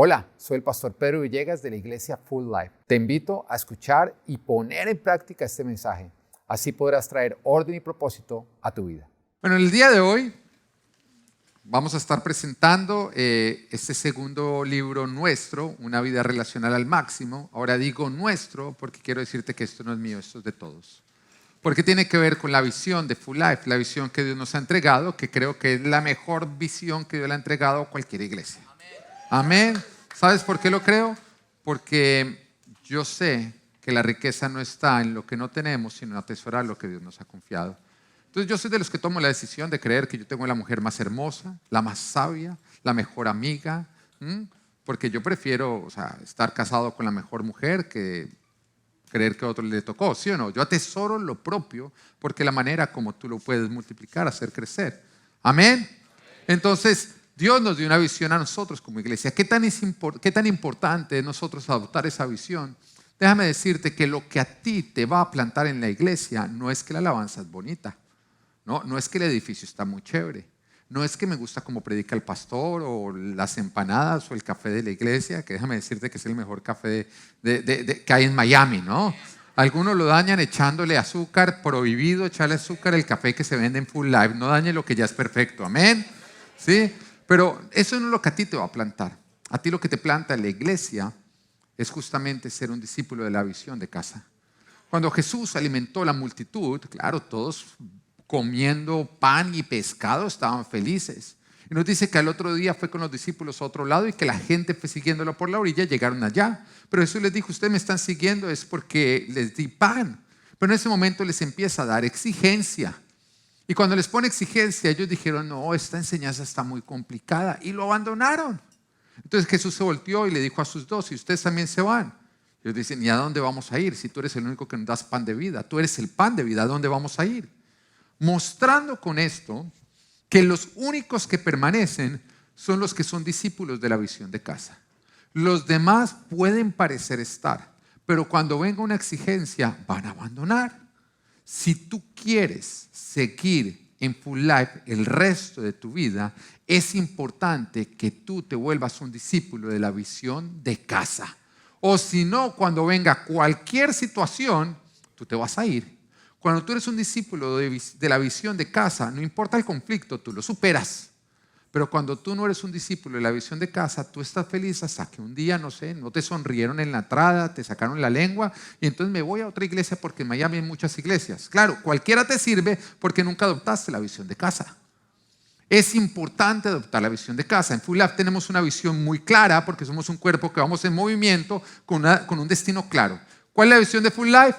Hola, soy el pastor Pedro Villegas de la iglesia Full Life. Te invito a escuchar y poner en práctica este mensaje. Así podrás traer orden y propósito a tu vida. Bueno, el día de hoy vamos a estar presentando este segundo libro nuestro, Una vida relacional al máximo. Ahora digo nuestro porque quiero decirte que esto no es mío, esto es de todos. Porque tiene que ver con la visión de Full Life, la visión que Dios nos ha entregado, que creo que es la mejor visión que Dios le ha entregado a cualquier iglesia. Amén. ¿Sabes por qué lo creo? Porque yo sé que la riqueza no está en lo que no tenemos, sino en atesorar lo que Dios nos ha confiado. Entonces yo soy de los que tomo la decisión de creer que yo tengo la mujer más hermosa, la más sabia, la mejor amiga, porque yo prefiero, estar casado con la mejor mujer que creer que a otro le tocó, ¿sí o no? Yo atesoro lo propio porque la manera como tú lo puedes multiplicar, hacer crecer. Amén. Entonces Dios nos dio una visión a nosotros como iglesia. ¿Qué tan importante es nosotros adoptar esa visión? Déjame decirte que lo que a ti te va a plantar en la iglesia no es que la alabanza es bonita, no es que el edificio está muy chévere, no es que me gusta cómo predica el pastor o las empanadas o el café de la iglesia, que déjame decirte que es el mejor café que hay en Miami, ¿no? Algunos lo dañan echándole azúcar, prohibido echarle azúcar al café que se vende en Full Life, no dañe lo que ya es perfecto, amén, ¿sí? Pero eso no es lo que a ti te va a plantar. A ti lo que te planta en la iglesia es justamente ser un discípulo de la visión de casa. Cuando Jesús alimentó la multitud, claro, todos comiendo pan y pescado estaban felices. Y nos dice que al otro día fue con los discípulos a otro lado y que la gente fue siguiéndolo por la orilla, llegaron allá. Pero Jesús les dijo, ustedes me están siguiendo es porque les di pan. Pero en ese momento les empieza a dar exigencia. Y cuando les pone exigencia, ellos dijeron, no, esta enseñanza está muy complicada. Y lo abandonaron. Entonces Jesús se volteó y le dijo a sus dos, y ustedes también se van. Ellos dicen, ¿y a dónde vamos a ir? Si tú eres el único que nos das pan de vida, tú eres el pan de vida, ¿a dónde vamos a ir? Mostrando con esto que los únicos que permanecen son los que son discípulos de la visión de casa. Los demás pueden parecer estar, pero cuando venga una exigencia van a abandonar. Si tú quieres seguir en Full Life el resto de tu vida, es importante que tú te vuelvas un discípulo de la visión de casa. O si no, cuando venga cualquier situación, tú te vas a ir. Cuando tú eres un discípulo de la visión de casa, no importa el conflicto, tú lo superas. Pero cuando tú no eres un discípulo de la visión de casa, tú estás feliz hasta que un día, no te sonrieron en la entrada, te sacaron la lengua y entonces me voy a otra iglesia porque en Miami hay muchas iglesias. Claro, cualquiera te sirve porque nunca adoptaste la visión de casa. Es importante adoptar la visión de casa. En Full Life tenemos una visión muy clara porque somos un cuerpo que vamos en movimiento con un destino claro. ¿Cuál es la visión de Full Life?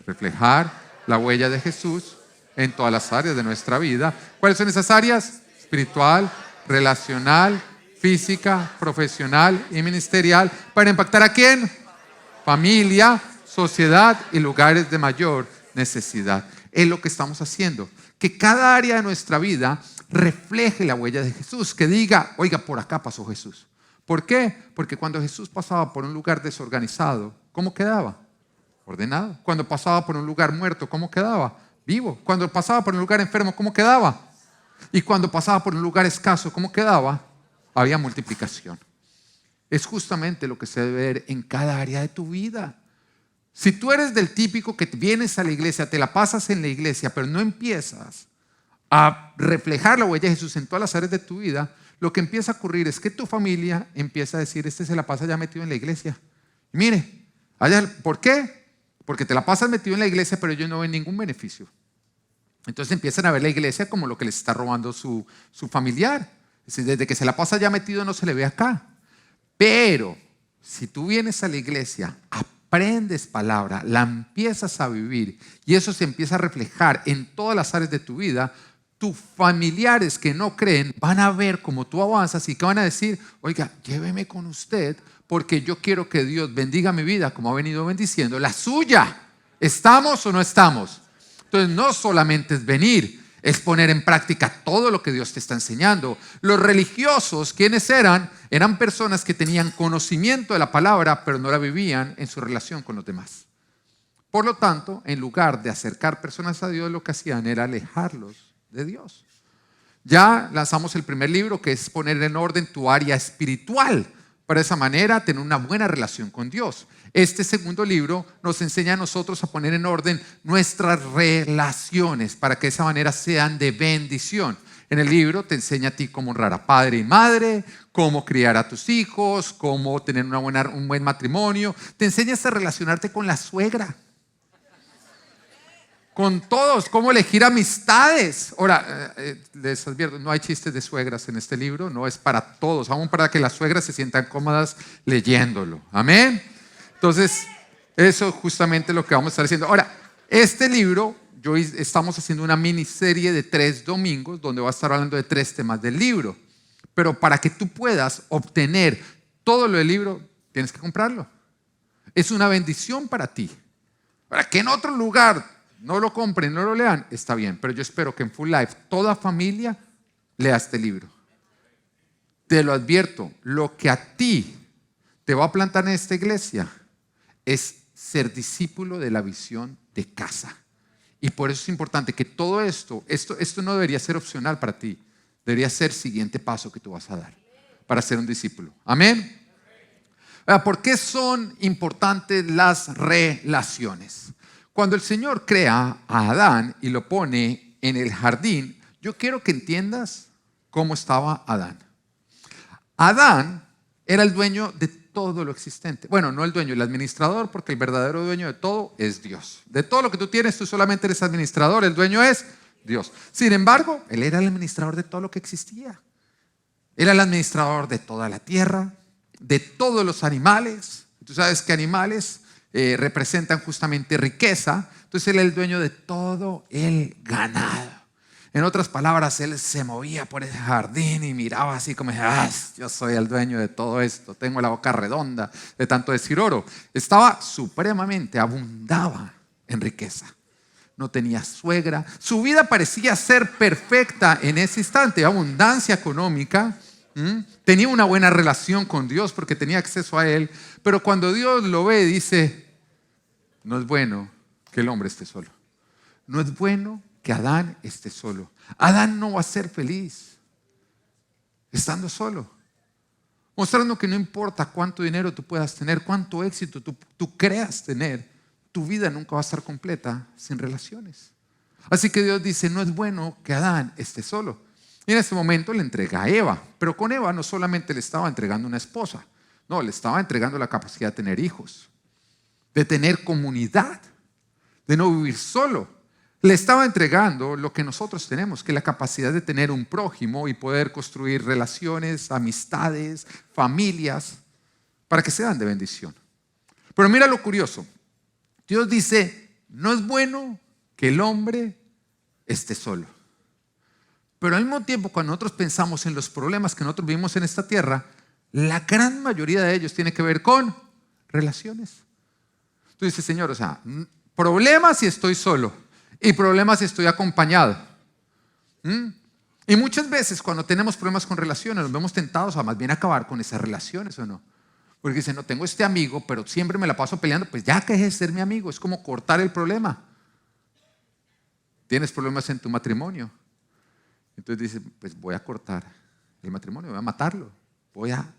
Reflejar la huella de Jesús en todas las áreas de nuestra vida. ¿Cuáles son esas áreas? Espiritual, relacional, física, profesional y ministerial. ¿Para impactar a quién? Familia, sociedad y lugares de mayor necesidad. Es lo que estamos haciendo. Que cada área de nuestra vida refleje la huella de Jesús. Que diga, oiga, por acá pasó Jesús. ¿Por qué? Porque cuando Jesús pasaba por un lugar desorganizado, ¿cómo quedaba? Ordenado. Cuando pasaba por un lugar muerto, ¿cómo quedaba? Vivo. Cuando pasaba por un lugar enfermo, ¿cómo quedaba? Y cuando pasaba por un lugar escaso, ¿cómo quedaba? Había multiplicación. Es justamente lo que se debe ver en cada área de tu vida. Si tú eres del típico que vienes a la iglesia, te la pasas en la iglesia, pero no empiezas a reflejar la huella de Jesús en todas las áreas de tu vida, lo que empieza a ocurrir es que tu familia empieza a decir, este se la pasa ya metido en la iglesia. Y mire, ¿por qué? Porque te la pasas metido en la iglesia, pero ellos no ven ningún beneficio. Entonces empiezan a ver la iglesia como lo que les está robando su familiar. Es decir, desde que se la pasa ya metido no se le ve acá. Pero si tú vienes a la iglesia, aprendes palabra, la empiezas a vivir y eso se empieza a reflejar en todas las áreas de tu vida, tus familiares que no creen van a ver cómo tú avanzas y que van a decir, oiga, lléveme con usted porque yo quiero que Dios bendiga mi vida como ha venido bendiciendo la suya. ¿Estamos o no estamos? Entonces no solamente es venir, es poner en práctica todo lo que Dios te está enseñando. Los religiosos, ¿quiénes eran? Eran personas que tenían conocimiento de la palabra, pero no la vivían en su relación con los demás. Por lo tanto, en lugar de acercar personas a Dios, lo que hacían era alejarlos de Dios. Ya lanzamos el primer libro, que es poner en orden tu área espiritual, para de esa manera tener una buena relación con Dios. Este segundo libro nos enseña a nosotros a poner en orden nuestras relaciones para que de esa manera sean de bendición. En el libro te enseña a ti cómo honrar a padre y madre, cómo criar a tus hijos, cómo tener un buen matrimonio. Te enseñas a relacionarte con la suegra, con todos, cómo elegir amistades. Ahora, les advierto, no hay chistes de suegras en este libro, no es para todos, aún para que las suegras se sientan cómodas leyéndolo. Amén. Entonces, eso es justamente lo que vamos a estar haciendo. Ahora, este libro, estamos haciendo una miniserie de 3 domingos donde va a estar hablando de 3 temas del libro. Pero para que tú puedas obtener todo lo del libro, tienes que comprarlo. Es una bendición para ti. Para que en otro lugar no lo compren, no lo lean, está bien. Pero yo espero que en Full Life toda familia lea este libro. Te lo advierto, lo que a ti te va a plantar en esta iglesia es ser discípulo de la visión de casa. Y por eso es importante que todo esto no debería ser opcional para ti. Debería ser el siguiente paso que tú vas a dar para ser un discípulo. Amén. ¿Por qué son importantes las relaciones? Cuando el Señor crea a Adán y lo pone en el jardín, yo quiero que entiendas cómo estaba Adán. Adán era el dueño de todo lo existente. Bueno, no el dueño, el administrador, porque el verdadero dueño de todo es Dios. De todo lo que tú tienes, tú solamente eres administrador, el dueño es Dios. Sin embargo, él era el administrador de todo lo que existía. Era el administrador de toda la tierra, de todos los animales. Tú sabes que animales representan justamente riqueza. Entonces él era el dueño de todo el ganado. En otras palabras, él se movía por ese jardín y miraba así como, yo soy el dueño de todo esto, tengo la boca redonda de tanto decir oro. Estaba supremamente, abundaba en riqueza. No tenía suegra. Su vida parecía ser perfecta en ese instante, abundancia económica. Tenía una buena relación con Dios porque tenía acceso a Él. Pero cuando Dios lo ve, dice, no es bueno que el hombre esté solo. No es bueno que Adán esté solo. Adán no va a ser feliz estando solo. Mostrando que no importa cuánto dinero tú puedas tener, cuánto éxito tú creas tener, tu vida nunca va a estar completa sin relaciones. Así que Dios dice, no es bueno que Adán esté solo. Y en ese momento le entrega a Eva. Pero con Eva no solamente le estaba entregando una esposa, no, le estaba entregando la capacidad de tener hijos, de tener comunidad, de no vivir solo. Le estaba entregando lo que nosotros tenemos, que es la capacidad de tener un prójimo y poder construir relaciones, amistades, familias, para que sean de bendición. Pero mira lo curioso. Dios dice, no es bueno que el hombre esté solo. Pero al mismo tiempo, cuando nosotros pensamos en los problemas que nosotros vivimos en esta tierra, la gran mayoría de ellos tiene que ver con relaciones. Tú dices, Señor, problemas si estoy solo. Y problemas si estoy acompañado. Y muchas veces cuando tenemos problemas con relaciones nos vemos tentados a más bien acabar con esas relaciones, ¿o no? Porque dicen, no tengo este amigo, pero siempre me la paso peleando, pues ya que es ser mi amigo, es como cortar el problema. Tienes problemas en tu matrimonio. Entonces dices, pues voy a cortar el matrimonio, voy a matarlo, voy a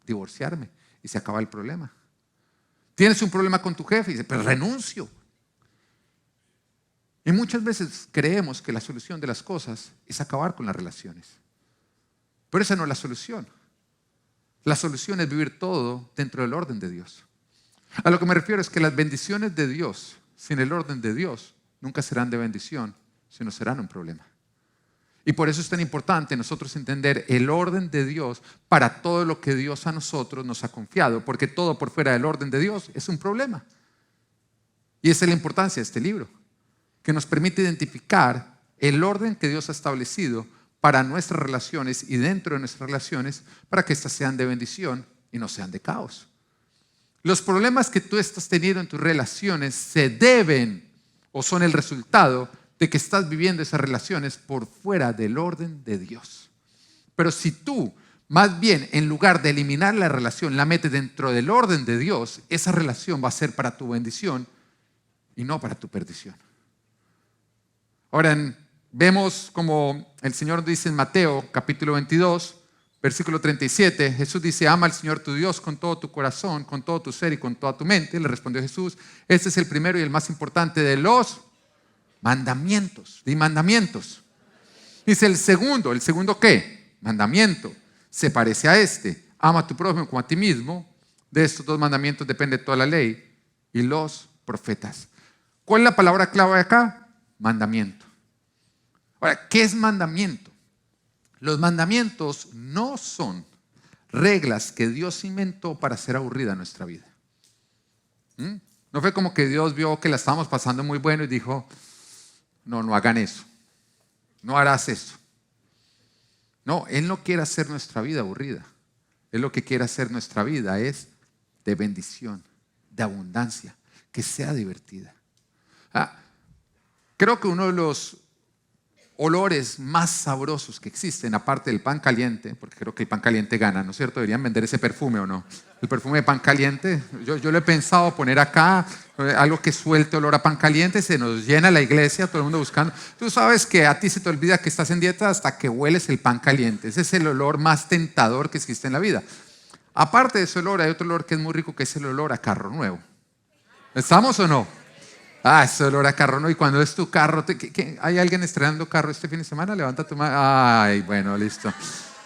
divorciarme y se acaba el problema. Tienes un problema con tu jefe y dices, pero renuncio. Y muchas veces creemos que la solución de las cosas es acabar con las relaciones. Pero esa no es la solución. La solución es vivir todo dentro del orden de Dios. A lo que me refiero es que las bendiciones de Dios, sin el orden de Dios, nunca serán de bendición, sino serán un problema. Y por eso es tan importante nosotros entender el orden de Dios para todo lo que Dios a nosotros nos ha confiado, porque todo por fuera del orden de Dios es un problema. Y esa es la importancia de este libro, que nos permite identificar el orden que Dios ha establecido para nuestras relaciones y dentro de nuestras relaciones para que éstas sean de bendición y no sean de caos. Los problemas que tú estás teniendo en tus relaciones se deben o son el resultado de que estás viviendo esas relaciones por fuera del orden de Dios. Pero si tú, más bien, en lugar de eliminar la relación, la metes dentro del orden de Dios, esa relación va a ser para tu bendición y no para tu perdición. Ahora, vemos como el Señor dice en Mateo capítulo 22, Versículo 37, Jesús dice, ama al Señor tu Dios con todo tu corazón, con todo tu ser y con toda tu mente. Le respondió Jesús, este es el primero y el más importante de los mandamientos. Di mandamientos. Dice ¿el segundo qué? Mandamiento. Se parece a este, ama a tu prójimo como a ti mismo. De estos dos mandamientos depende toda la ley y los profetas. ¿Cuál es la palabra clave acá? Mandamiento. Ahora, ¿qué es mandamiento? Los mandamientos no son reglas que Dios inventó para hacer aburrida nuestra vida. No fue como que Dios vio que la estábamos pasando muy bueno y dijo, no hagan eso, no harás eso. No, Él no quiere hacer nuestra vida aburrida. Él lo que quiere hacer nuestra vida es de bendición, de abundancia, que sea divertida. Creo que uno de los olores más sabrosos que existen, aparte del pan caliente, porque creo que el pan caliente gana, ¿no es cierto? Deberían vender ese perfume o no. El perfume de pan caliente, yo lo he pensado poner acá, algo que suelte olor a pan caliente, se nos llena la iglesia, todo el mundo buscando. Tú sabes que a ti se te olvida que estás en dieta hasta que hueles el pan caliente. Ese es el olor más tentador que existe en la vida. Aparte de ese olor, hay otro olor que es muy rico, que es el olor a carro nuevo. ¿Estamos o no? Ese olor a carro, ¿no? Y cuando es tu carro, ¿hay alguien estrenando carro este fin de semana? Levanta tu mano. Ay, bueno, listo.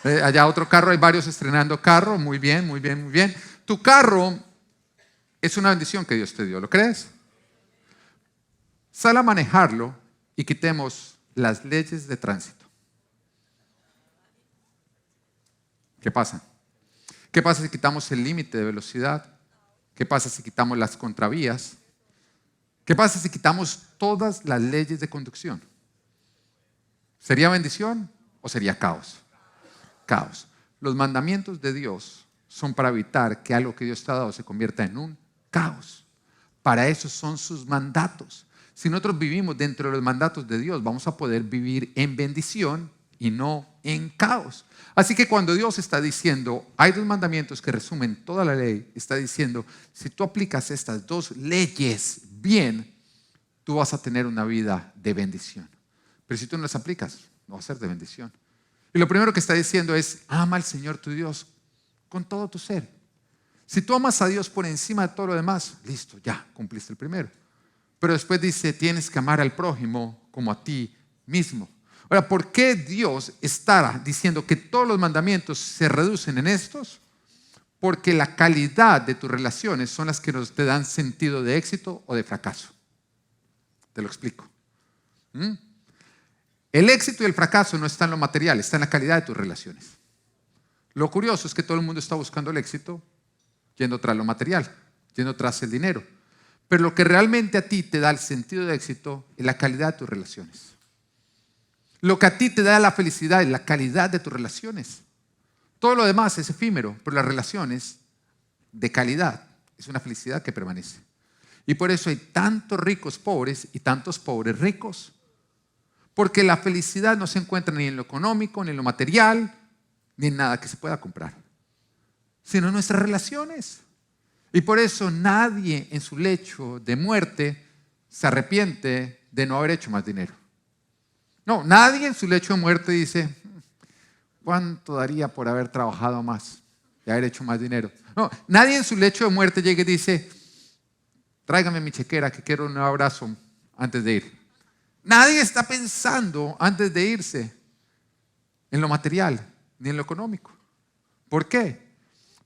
Allá otro carro, hay varios estrenando carro. Muy bien, muy bien, muy bien. Tu carro es una bendición que Dios te dio, ¿lo crees? Sal a manejarlo y quitemos las leyes de tránsito. ¿Qué pasa? ¿Qué pasa si quitamos el límite de velocidad? ¿Qué pasa si quitamos las contravías? ¿Qué pasa si quitamos todas las leyes de conducción? ¿Sería bendición o sería caos? Caos. Los mandamientos de Dios son para evitar que algo que Dios te ha dado se convierta en un caos. Para eso son sus mandatos. Si nosotros vivimos dentro de los mandatos de Dios, vamos a poder vivir en bendición y no en caos. Así que cuando Dios está diciendo, hay dos mandamientos que resumen toda la ley, está diciendo, si tú aplicas estas dos leyes bien, tú vas a tener una vida de bendición. Pero si tú no las aplicas, no va a ser de bendición. Y lo primero que está diciendo es, ama al Señor tu Dios con todo tu ser. Si tú amas a Dios por encima de todo lo demás, listo, ya cumpliste el primero. Pero después dice, tienes que amar al prójimo como a ti mismo. Ahora, ¿por qué Dios estará diciendo que todos los mandamientos se reducen en estos? Porque la calidad de tus relaciones son las que te dan sentido de éxito o de fracaso. Te lo explico. El éxito y el fracaso no está en lo material, está en la calidad de tus relaciones. Lo curioso es que todo el mundo está buscando el éxito yendo tras lo material, yendo tras el dinero. Pero lo que realmente a ti te da el sentido de éxito es la calidad de tus relaciones. Lo que a ti te da la felicidad es la calidad de tus relaciones. Todo lo demás es efímero, pero las relaciones de calidad es una felicidad que permanece. Y por eso hay tantos ricos pobres y tantos pobres ricos. Porque la felicidad no se encuentra ni en lo económico, ni en lo material, ni en nada que se pueda comprar, sino en nuestras relaciones. Y por eso nadie en su lecho de muerte se arrepiente de no haber hecho más dinero. No, nadie en su lecho de muerte dice, ¿cuánto daría por haber trabajado más y haber hecho más dinero? No, nadie en su lecho de muerte llega y dice, tráigame mi chequera que quiero un abrazo antes de ir. Nadie está pensando antes de irse en lo material ni en lo económico. ¿Por qué?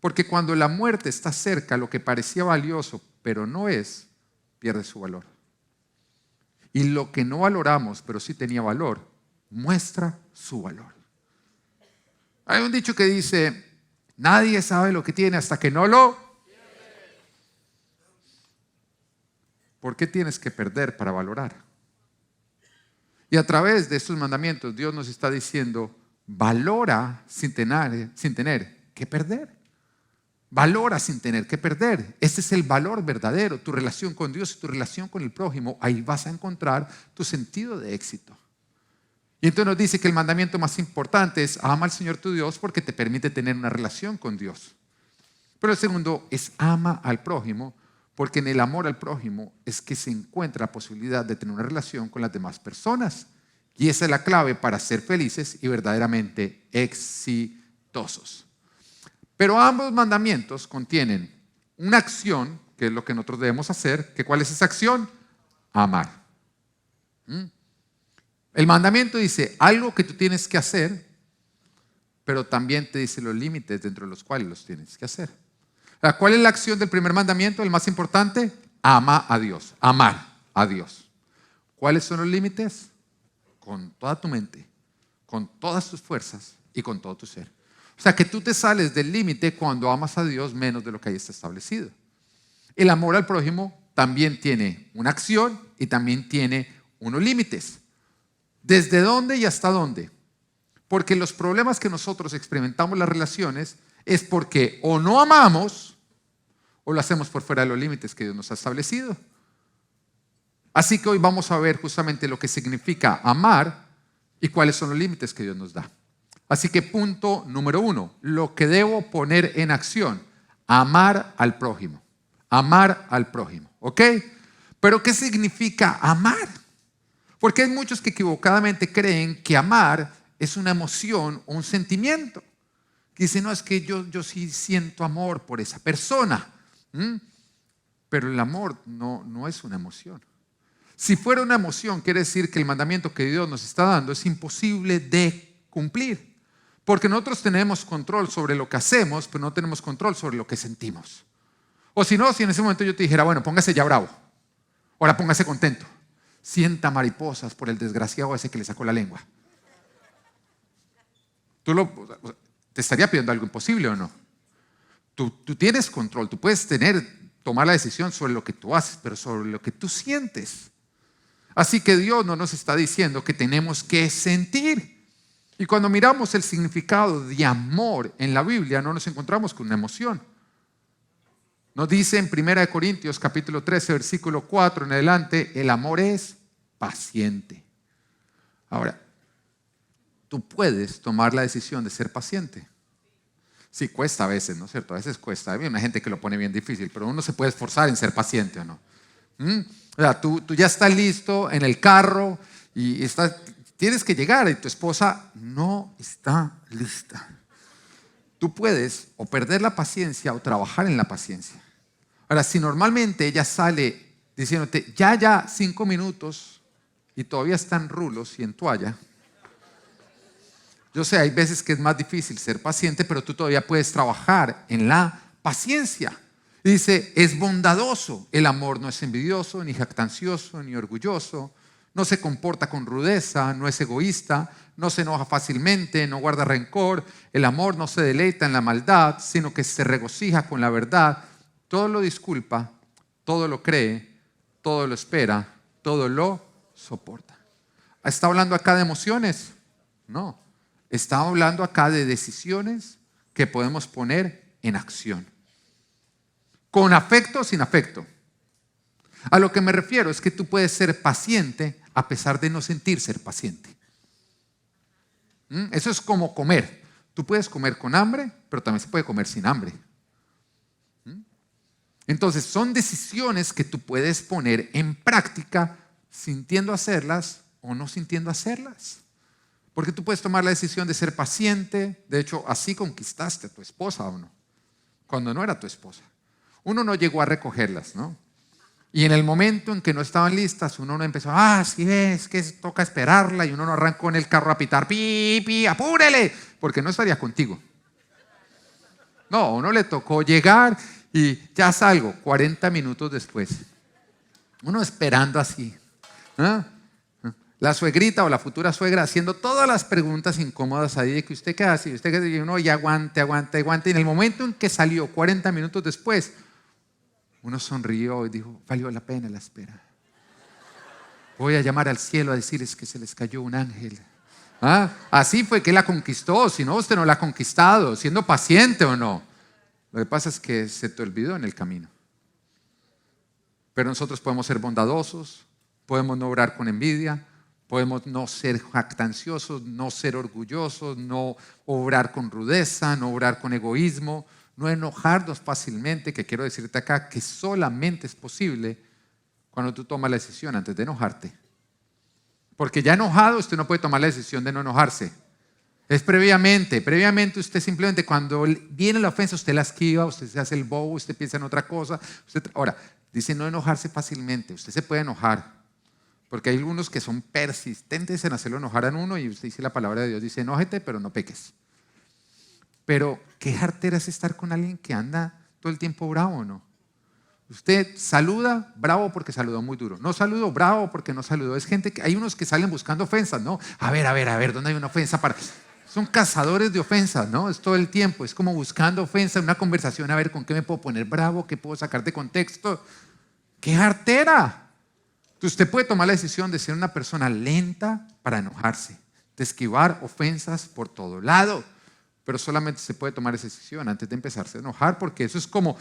Porque cuando la muerte está cerca, lo que parecía valioso, pero no es, pierde su valor. Y lo que no valoramos, pero sí tenía valor, muestra su valor. Hay un dicho que dice, nadie sabe lo que tiene hasta que no lo... ¿Por qué tienes que perder para valorar? Y a través de estos mandamientos, Dios nos está diciendo, valora sin tener que perder. Valora sin tener que perder. Ese es el valor verdadero, tu relación con Dios y tu relación con el prójimo. Ahí vas a encontrar tu sentido de éxito. Y entonces nos dice que el mandamiento más importante es ama al Señor tu Dios porque te permite tener una relación con Dios. Pero el segundo es ama al prójimo porque en el amor al prójimo es que se encuentra la posibilidad de tener una relación con las demás personas. Y esa es la clave para ser felices y verdaderamente exitosos. exitosos. Pero ambos mandamientos contienen una acción, que es lo que nosotros debemos hacer. ¿Cuál es esa acción? Amar. El mandamiento dice algo que tú tienes que hacer, pero también te dice los límites dentro de los cuales los tienes que hacer. ¿Cuál es la acción del primer mandamiento, el más importante? Ama a Dios, amar a Dios. ¿Cuáles son los límites? Con toda tu mente, con todas tus fuerzas y con todo tu ser. O sea, que tú te sales del límite cuando amas a Dios menos de lo que ahí está establecido. El amor al prójimo también tiene una acción y también tiene unos límites. ¿Desde dónde y hasta dónde? Porque los problemas que nosotros experimentamos en las relaciones es porque o no amamos o lo hacemos por fuera de los límites que Dios nos ha establecido. Así que hoy vamos a ver justamente lo que significa amar y cuáles son los límites que Dios nos da. Así que punto número 1, lo que debo poner en acción, amar al prójimo. Amar al prójimo, ¿ok? Pero ¿qué significa amar? Porque hay muchos que equivocadamente creen que amar es una emoción o un sentimiento. Que dicen, no, es que yo sí siento amor por esa persona. Pero el amor no es una emoción. Si fuera una emoción, quiere decir que el mandamiento que Dios nos está dando es imposible de cumplir. Porque nosotros tenemos control sobre lo que hacemos, pero no tenemos control sobre lo que sentimos. O si no, si en ese momento yo te dijera, bueno, póngase ya bravo. Ahora póngase contento. Sienta mariposas por el desgraciado ese que le sacó la lengua. ¿Te estaría pidiendo algo imposible o no? Tú tienes control, tú puedes tomar la decisión sobre lo que tú haces, pero sobre lo que tú sientes. Así que Dios no nos está diciendo que tenemos que sentir. Y cuando miramos el significado de amor en la Biblia, no nos encontramos con una emoción. Nos dice en 1 Corintios capítulo 13, versículo 4 en adelante, el amor es paciente. Ahora, tú puedes tomar la decisión de ser paciente. Sí, cuesta a veces, ¿no es cierto? A veces cuesta. Hay una gente que lo pone bien difícil, pero uno se puede esforzar en ser paciente, ¿o no? O sea, tú ya estás listo en el carro y tienes que llegar y tu esposa no está lista. Tú puedes o perder la paciencia o trabajar en la paciencia. Ahora, si normalmente ella sale diciéndote, ya, 5 minutos y todavía están rulos y en toalla. Yo sé, hay veces que es más difícil ser paciente, pero tú todavía puedes trabajar en la paciencia. Y dice, es bondadoso. El amor no es envidioso, ni jactancioso, ni orgulloso. No se comporta con rudeza, no es egoísta, no se enoja fácilmente, no guarda rencor. El amor no se deleita en la maldad, sino que se regocija con la verdad. Todo lo disculpa, todo lo cree, todo lo espera, todo lo soporta. ¿Está hablando acá de emociones? No. Está hablando acá de decisiones que podemos poner en acción. Con afecto o sin afecto. A lo que me refiero es que tú puedes ser paciente a pesar de no sentir ser paciente. Eso es como comer. Tú puedes comer con hambre, pero también se puede comer sin hambre. Entonces, son decisiones que tú puedes poner en práctica sintiendo hacerlas o no sintiendo hacerlas. Porque tú puedes tomar la decisión de ser paciente. De hecho, así conquistaste a tu esposa o no. Cuando no era tu esposa. Uno no llegó a recogerlas, ¿no? Y en el momento en que no estaban listas, uno no empezó, sí ves, que toca esperarla, y uno no arrancó en el carro a pitar, pi, apúrele, porque no estaría contigo. No, a uno le tocó llegar y ya salgo 40 minutos después. Uno esperando así. La suegrita o la futura suegra haciendo todas las preguntas incómodas ahí de que usted qué hace, usted qué hace, y uno ya aguante. Y en el momento en que salió 40 minutos después, uno sonrió y dijo, valió la pena la espera. Voy a llamar al cielo a decirles que se les cayó un ángel. Así fue que la conquistó, si no usted no la ha conquistado, siendo paciente o no. Lo que pasa es que se te olvidó en el camino. Pero nosotros podemos ser bondadosos, podemos no obrar con envidia, podemos no ser jactanciosos, no ser orgullosos, no obrar con rudeza, no obrar con egoísmo, no enojarnos fácilmente, que quiero decirte acá que solamente es posible cuando tú tomas la decisión antes de enojarte. Porque ya enojado usted no puede tomar la decisión de no enojarse. Es previamente. Previamente usted simplemente cuando viene la ofensa, usted la esquiva, usted se hace el bobo, usted piensa en otra cosa. Ahora, dice no enojarse fácilmente. Usted se puede enojar. Porque hay algunos que son persistentes en hacerlo enojar a uno y usted dice la palabra de Dios, dice enójete pero no peques. Pero qué jartera es estar con alguien que anda todo el tiempo bravo, ¿no? Usted saluda, bravo porque saludó muy duro. No saludó, bravo porque no saludó. Es gente que hay unos que salen buscando ofensas, ¿no? A ver, ¿dónde hay una ofensa para...? Son cazadores de ofensas, ¿no? Es todo el tiempo, es como buscando ofensas, una conversación, a ver con qué me puedo poner bravo, qué puedo sacar de contexto. ¡Qué jartera! Usted puede tomar la decisión de ser una persona lenta para enojarse, de esquivar ofensas por todo lado, pero solamente se puede tomar esa decisión antes de empezarse a enojar, porque eso es como,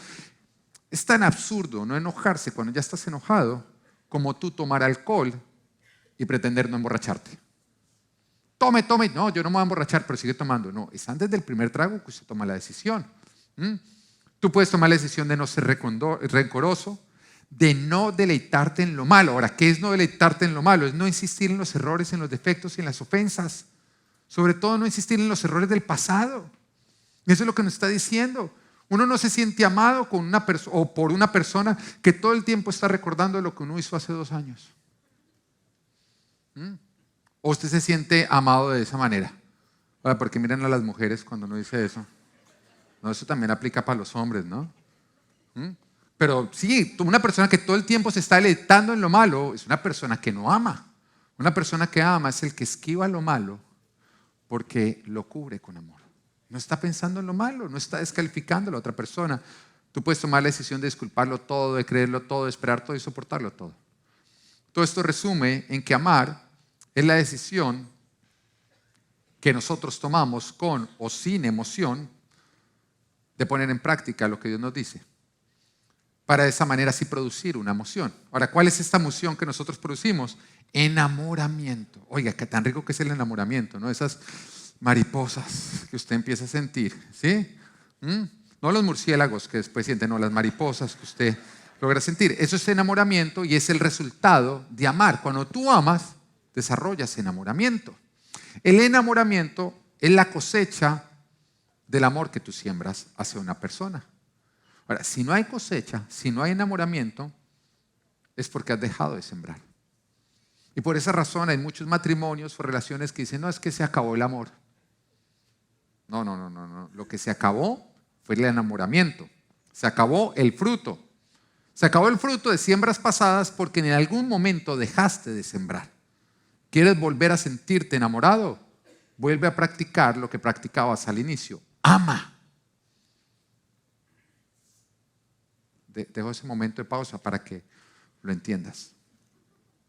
es tan absurdo no enojarse cuando ya estás enojado, como tú tomar alcohol y pretender no emborracharte. Tome, no, yo no me voy a emborrachar, pero sigue tomando. No, es antes del primer trago que usted toma la decisión. Tú puedes tomar la decisión de no ser rencoroso, de no deleitarte en lo malo. Ahora, ¿qué es no deleitarte en lo malo? Es no insistir en los errores, en los defectos y en las ofensas. Sobre todo no insistir en los errores del pasado. Eso es lo que nos está diciendo. Uno no se siente amado con una o por una persona que todo el tiempo está recordando lo que uno hizo hace 2 años. ¿O usted se siente amado de esa manera? Ahora, porque miren a las mujeres cuando uno dice eso. No, eso también aplica para los hombres, ¿no? Pero sí, una persona que todo el tiempo se está deleitando en lo malo es una persona que no ama. Una persona que ama es el que esquiva lo malo porque lo cubre con amor. No está pensando en lo malo, no está descalificando a la otra persona. Tú puedes tomar la decisión de disculparlo todo, de creerlo todo, de esperar todo y soportarlo todo. Todo esto resume en que amar es la decisión que nosotros tomamos con o sin emoción de poner en práctica lo que Dios nos dice, para de esa manera así producir una emoción. Ahora, ¿cuál es esta emoción que nosotros producimos? Enamoramiento. Oiga, qué tan rico que es el enamoramiento, ¿no? Esas mariposas que usted empieza a sentir, ¿sí? No los murciélagos que después sienten, no, las mariposas que usted logra sentir. Eso es enamoramiento y es el resultado de amar. Cuando tú amas, desarrollas enamoramiento. El enamoramiento es la cosecha del amor que tú siembras hacia una persona. Ahora, si no hay cosecha, si no hay enamoramiento, es porque has dejado de sembrar. Y por esa razón hay muchos matrimonios o relaciones que dicen, no, es que se acabó el amor. No. Lo que se acabó fue el enamoramiento. Se acabó el fruto. Se acabó el fruto de siembras pasadas porque en algún momento dejaste de sembrar. ¿Quieres volver a sentirte enamorado? Vuelve a practicar lo que practicabas al inicio. Ama. Dejo ese momento de pausa para que lo entiendas.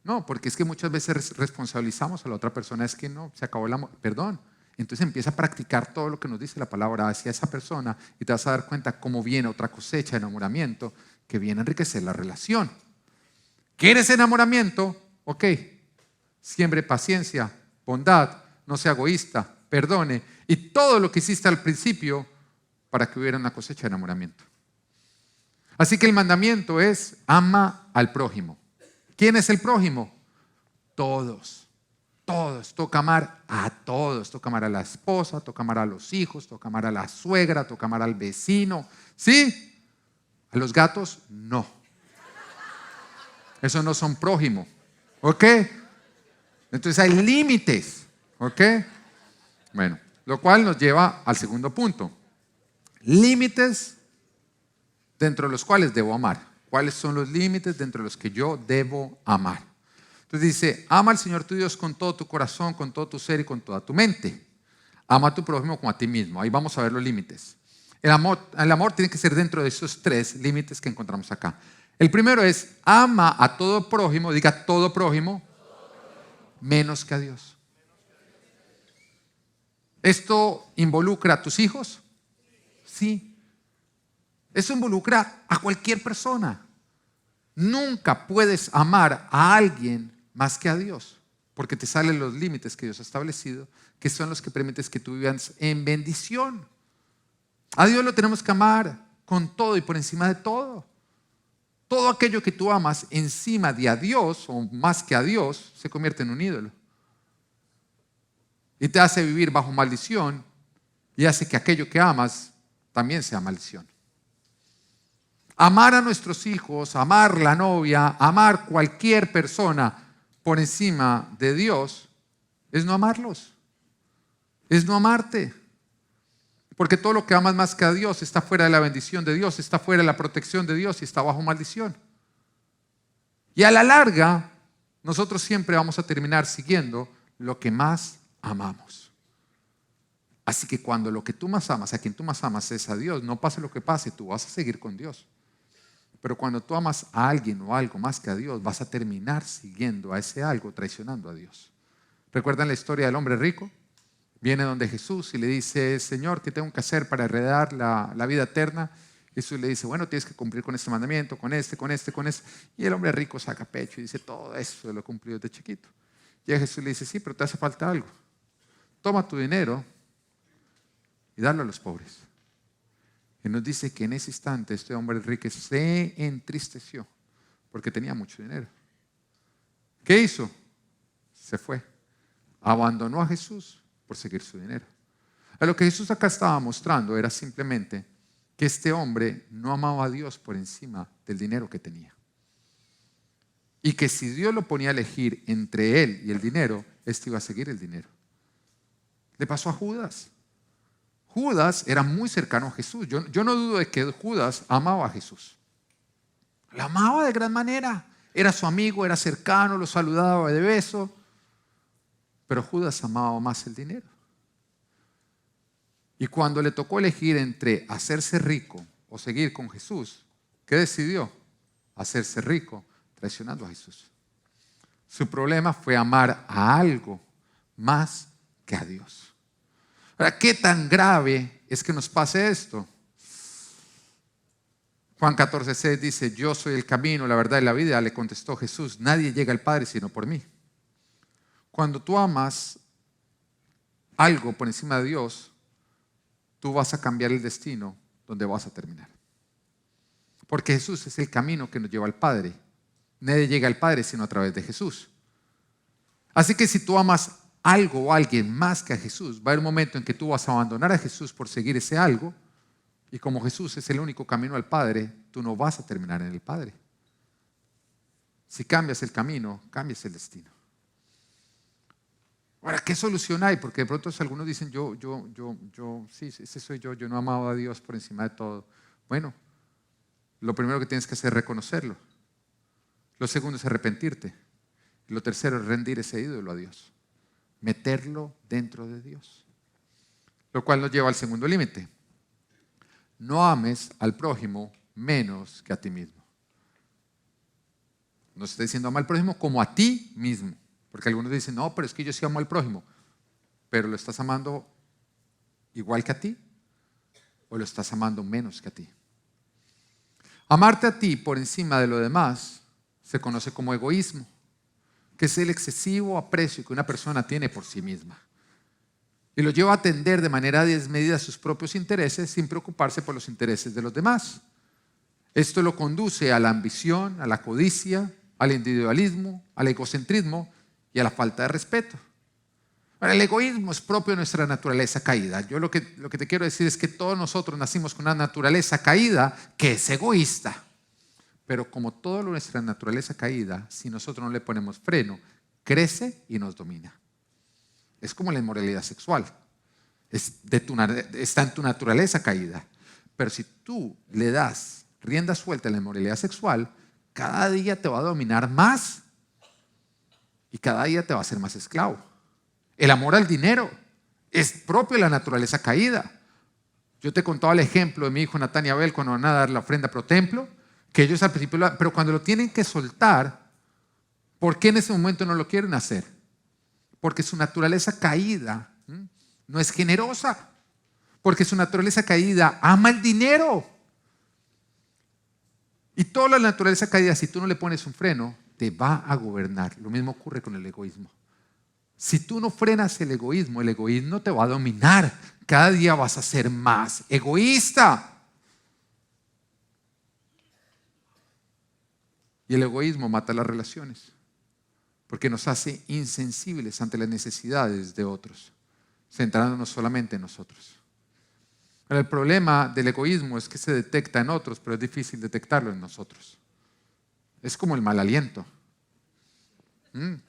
No, porque es que muchas veces responsabilizamos a la otra persona, es que no, se acabó el amor, perdón. Entonces empieza a practicar todo lo que nos dice la palabra hacia esa persona y te vas a dar cuenta cómo viene otra cosecha de enamoramiento que viene a enriquecer la relación. ¿Quieres enamoramiento? Ok, siembre paciencia, bondad, no sea egoísta, perdone y todo lo que hiciste al principio para que hubiera una cosecha de enamoramiento. Así que el mandamiento es ama al prójimo. ¿Quién es el prójimo? Todos. Toca amar a todos. Toca amar a la esposa, toca amar a los hijos, toca amar a la suegra, toca amar al vecino. ¿Sí? A los gatos, no. Esos no son prójimo. ¿Ok? Entonces hay límites. ¿Ok? Bueno, lo cual nos lleva al segundo punto. Límites dentro de los cuales debo amar. ¿Cuáles son los límites dentro de los que yo debo amar? Entonces dice, ama al Señor tu Dios con todo tu corazón, con todo tu ser y con toda tu mente. Ama a tu prójimo como a ti mismo. Ahí vamos a ver los límites. El amor tiene que ser dentro de esos 3 límites que encontramos acá. El primero es, ama a todo prójimo, diga todo prójimo, menos que a Dios. ¿Esto involucra a tus hijos? Sí. Eso involucra a cualquier persona. Nunca puedes amar a alguien más que a Dios, porque te salen los límites que Dios ha establecido, que son los que permites que tú vivas en bendición. A Dios lo tenemos que amar con todo y por encima de todo. Todo aquello que tú amas encima de a Dios o más que a Dios se convierte en un ídolo. y te hace vivir bajo maldición y hace que aquello que amas también sea maldición. Amar a nuestros hijos, amar la novia, amar cualquier persona por encima de Dios es no amarlos, es no amarte. Porque todo lo que amas más que a Dios está fuera de la bendición de Dios, está fuera de la protección de Dios y está bajo maldición. Y a la larga, nosotros siempre vamos a terminar siguiendo lo que más amamos. Así que cuando lo que tú más amas, a quien tú más amas es a Dios, no pase lo que pase, tú vas a seguir con Dios. Pero cuando tú amas a alguien o algo más que a Dios, vas a terminar siguiendo a ese algo, traicionando a Dios. ¿Recuerdan la historia del hombre rico? Viene donde Jesús y le dice, Señor, ¿qué tengo que hacer para heredar la vida eterna? Jesús le dice, bueno, tienes que cumplir con este mandamiento, con este. Y el hombre rico saca pecho y dice, todo eso lo he cumplido desde chiquito. Y a Jesús le dice, sí, pero te hace falta algo. Toma tu dinero y dalo a los pobres. Y nos dice que en ese instante este hombre rico se entristeció porque tenía mucho dinero. ¿Qué hizo? Se fue. Abandonó a Jesús por seguir su dinero. A lo que Jesús acá estaba mostrando era simplemente que este hombre no amaba a Dios por encima del dinero que tenía. Y que si Dios lo ponía a elegir entre él y el dinero, este iba a seguir el dinero. Le pasó a Judas. Judas era muy cercano a Jesús. Yo no dudo de que Judas amaba a Jesús. Lo amaba de gran manera. Era su amigo, era cercano, lo saludaba de beso. Pero Judas amaba más el dinero. Y cuando le tocó elegir entre hacerse rico o seguir con Jesús, ¿qué decidió? Hacerse rico, traicionando a Jesús. Su problema fue amar a algo más que a Dios. Ahora, ¿qué tan grave es que nos pase esto? Juan 14:6 dice, yo soy el camino, la verdad y la vida. Le contestó Jesús, nadie llega al Padre sino por mí. Cuando tú amas algo por encima de Dios, tú vas a cambiar el destino donde vas a terminar. Porque Jesús es el camino que nos lleva al Padre. Nadie llega al Padre sino a través de Jesús. Así que si tú amas algo o alguien más que a Jesús, va a haber un momento en que tú vas a abandonar a Jesús por seguir ese algo, y como Jesús es el único camino al Padre, tú no vas a terminar en el Padre. Si cambias el camino, cambias el destino. Ahora, ¿qué solución hay? Porque de pronto algunos dicen, sí, ese soy yo no amaba a Dios por encima de todo. Bueno, lo primero que tienes que hacer es reconocerlo. Lo segundo es arrepentirte. Y lo tercero es rendir ese ídolo a Dios. Meterlo dentro de Dios. Lo cual nos lleva al segundo límite. No ames al prójimo menos que a ti mismo. No está diciendo ama al prójimo como a ti mismo. Porque algunos dicen, no, pero es que yo sí amo al prójimo. ¿Pero lo estás amando igual que a ti? ¿O lo estás amando menos que a ti? Amarte a ti por encima de lo demás se conoce como egoísmo, que es el excesivo aprecio que una persona tiene por sí misma. Y lo lleva a atender de manera desmedida sus propios intereses sin preocuparse por los intereses de los demás. Esto lo conduce a la ambición, a la codicia, al individualismo, al egocentrismo y a la falta de respeto. Ahora, el egoísmo es propio de nuestra naturaleza caída. Yo lo que te quiero decir es que todos nosotros nacimos con una naturaleza caída que es egoísta. Pero como toda nuestra naturaleza caída, si nosotros no le ponemos freno, crece y nos domina. Es como la inmoralidad sexual. Está en tu naturaleza caída. Pero si tú le das rienda suelta a la inmoralidad sexual, cada día te va a dominar más y cada día te va a hacer más esclavo. El amor al dinero es propio de la naturaleza caída. Yo te contaba el ejemplo de mi hijo Natán y Abel cuando van a dar la ofrenda pro templo, que ellos al principio, pero cuando lo tienen que soltar, ¿por qué en ese momento no lo quieren hacer? Porque su naturaleza caída no es generosa, porque su naturaleza caída ama el dinero. Y toda la naturaleza caída, si tú no le pones un freno, te va a gobernar. Lo mismo ocurre con el egoísmo. Si tú no frenas el egoísmo te va a dominar. Cada día vas a ser más egoísta. Y el egoísmo mata las relaciones, porque nos hace insensibles ante las necesidades de otros. centrándonos solamente en nosotros. Pero el problema del egoísmo es que se detecta en otros, pero es difícil detectarlo en nosotros. Es como el mal aliento.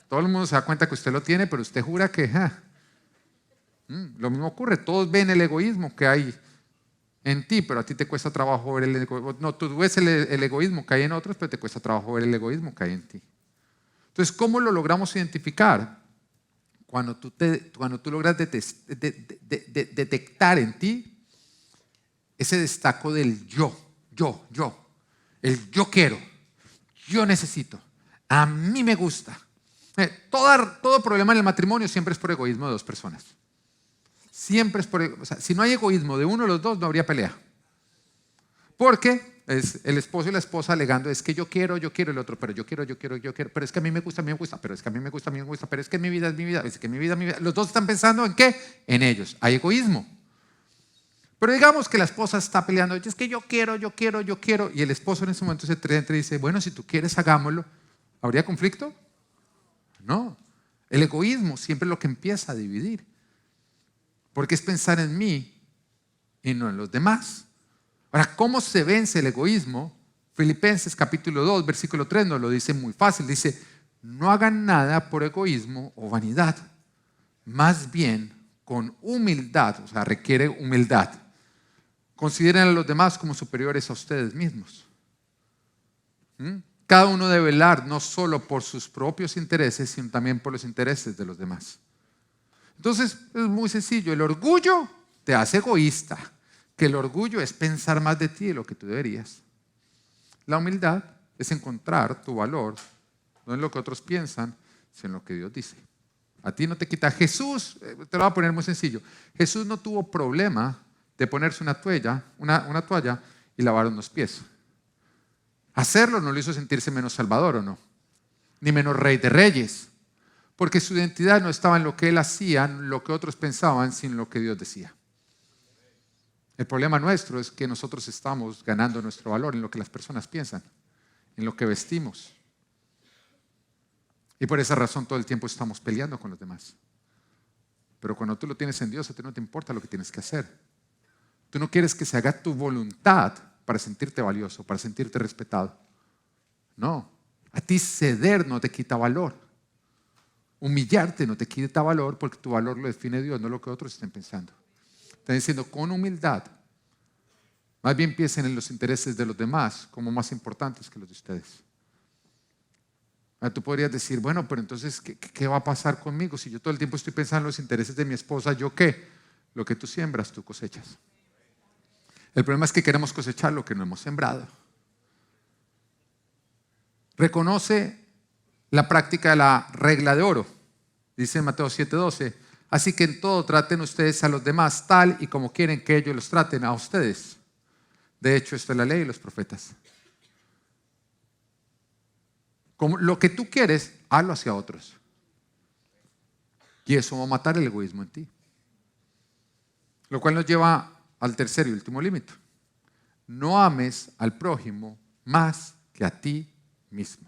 Todo el mundo se da cuenta que usted lo tiene, pero usted jura que... Lo mismo ocurre, todos ven el egoísmo que hay en ti, pero a ti te cuesta trabajo ver el egoísmo. No, tú ves el egoísmo que hay en otros, pero te cuesta trabajo ver el egoísmo que hay en ti. Entonces, ¿cómo lo logramos identificar? Cuando tú logras detectar en ti ese destaco del yo. El yo quiero, yo necesito, a mí me gusta. Todo problema en el matrimonio siempre es por egoísmo de dos personas. Siempre es o sea, si no hay egoísmo de uno de los dos, no habría pelea. Porque es el esposo y la esposa alegando, es que yo quiero, el otro, pero yo quiero, pero es que a mí me gusta, pero es que a mí me gusta, pero es que mi vida es mi vida, es que mi vida es mi vida. Los dos están pensando ¿en qué? En ellos. Hay egoísmo. Pero digamos que la esposa está peleando, es que yo quiero, y el esposo en ese momento se entra y dice, bueno, si tú quieres, hagámoslo. ¿Habría conflicto? No. El egoísmo siempre es lo que empieza a dividir. Porque es pensar en mí y no en los demás. Ahora, ¿cómo se vence el egoísmo? Filipenses capítulo 2, versículo 3 nos lo dice muy fácil. Dice, no hagan nada por egoísmo o vanidad. Más bien, con humildad, o sea, requiere humildad. Consideren a los demás como superiores a ustedes mismos. Cada uno debe velar no solo por sus propios intereses, sino también por los intereses de los demás. Entonces, es muy sencillo. El orgullo te hace egoísta, que el orgullo es pensar más de ti de lo que tú deberías. La humildad es encontrar tu valor, no en lo que otros piensan, sino en lo que Dios dice. A ti no te quita. Jesús, te lo voy a poner muy sencillo, Jesús no tuvo problema de ponerse una toalla y lavar unos pies. Hacerlo no lo hizo sentirse menos salvador, ¿o no? Ni menos rey de reyes. Porque su identidad no estaba en lo que él hacía, en lo que otros pensaban, sino en lo que Dios decía. El problema nuestro es que nosotros estamos ganando nuestro valor en lo que las personas piensan, en lo que vestimos. Y por esa razón todo el tiempo estamos peleando con los demás. Pero cuando tú lo tienes en Dios, a ti no te importa lo que tienes que hacer. Tú no quieres que se haga tu voluntad para sentirte valioso, para sentirte respetado. No, a ti ceder no te quita valor. Humillarte no te quita valor porque tu valor lo define Dios, no lo que otros estén pensando. Están diciendo con humildad. Más bien piensen en los intereses de los demás como más importantes que los de ustedes. Ahora, tú podrías decir, bueno, pero entonces, ¿qué va a pasar conmigo? Si yo todo el tiempo estoy pensando en los intereses de mi esposa, ¿yo qué? Lo que tú siembras, tú cosechas. El problema es que queremos cosechar lo que no hemos sembrado. Reconoce la práctica de la regla de oro. Dice en Mateo 7:12, así que en todo traten ustedes a los demás tal y como quieren que ellos los traten a ustedes. De hecho, esto es la ley y los profetas. Como lo que tú quieres, hazlo hacia otros. Y eso va a matar el egoísmo en ti. Lo cual nos lleva al tercer y último límite. No ames al prójimo más que a ti mismo.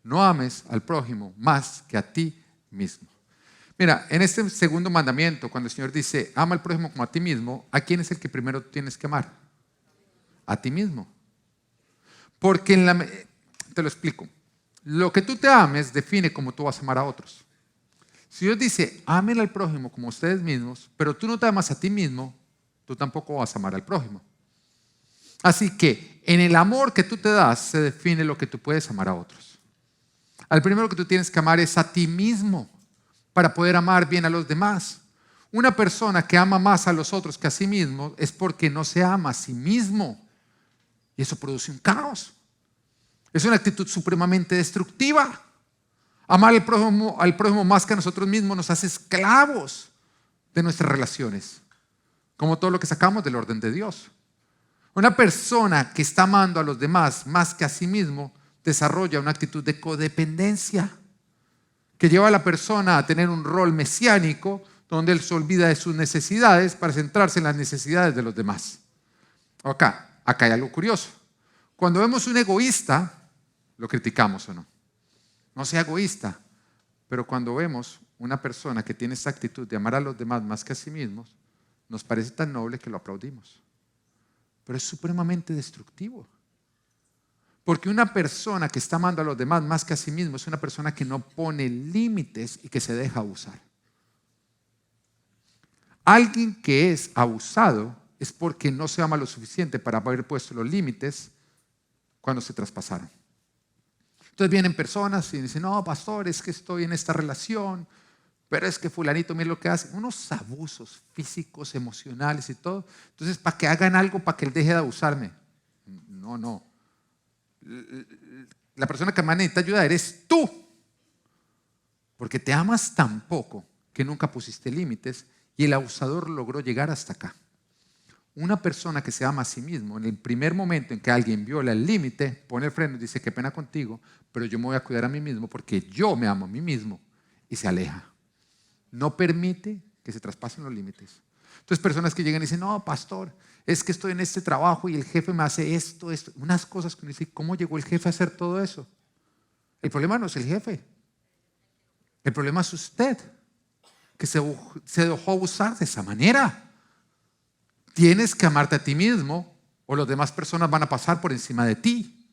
No ames al prójimo más que a ti mismo. Mira, en este segundo mandamiento, cuando el Señor dice, ama al prójimo como a ti mismo, ¿a quién es el que primero tienes que amar? A ti mismo. Porque te lo explico. Lo que tú te ames define cómo tú vas a amar a otros. Si Dios dice, amen al prójimo como ustedes mismos, pero tú no te amas a ti mismo, tú tampoco vas a amar al prójimo. Así que en el amor que tú te das se define lo que tú puedes amar a otros. Al primero que tú tienes que amar es a ti mismo para poder amar bien a los demás. Una persona que ama más a los otros que a sí mismo es porque no se ama a sí mismo. Y eso produce un caos. Es una actitud supremamente destructiva. Amar al prójimo más que a nosotros mismos nos hace esclavos de nuestras relaciones, como todo lo que sacamos del orden de Dios. Una persona que está amando a los demás más que a sí mismo desarrolla una actitud de codependencia que lleva a la persona a tener un rol mesiánico donde él se olvida de sus necesidades para centrarse en las necesidades de los demás. Acá hay algo curioso. Cuando vemos un egoísta, lo criticamos o no. No sea egoísta, pero cuando vemos una persona que tiene esta actitud de amar a los demás más que a sí mismos, nos parece tan noble que lo aplaudimos. Pero es supremamente destructivo. Porque una persona que está amando a los demás más que a sí mismo es una persona que no pone límites y que se deja abusar. Alguien que es abusado es porque no se ama lo suficiente para haber puesto los límites cuando se traspasaron. Entonces vienen personas y dicen, no, pastor, es que estoy en esta relación, pero es que fulanito, mira lo que hace. Unos abusos físicos, emocionales y todo. Entonces, para que hagan algo, para que él deje de abusarme. No. La persona que más necesita ayuda eres tú. Porque te amas tan poco que nunca pusiste límites y el abusador logró llegar hasta acá. Una persona que se ama a sí mismo, en el primer momento en que alguien viola el límite, pone el freno y dice, qué pena contigo, pero yo me voy a cuidar a mí mismo porque yo me amo a mí mismo, y se aleja. No permite que se traspasen los límites. Entonces personas que llegan y dicen, no, pastor, es que estoy en este trabajo y el jefe me hace esto, unas cosas que uno dice, ¿cómo llegó el jefe a hacer todo eso? El problema no es el jefe, el problema es usted, que se dejó abusar de esa manera. Tienes que amarte a ti mismo o las demás personas van a pasar por encima de ti.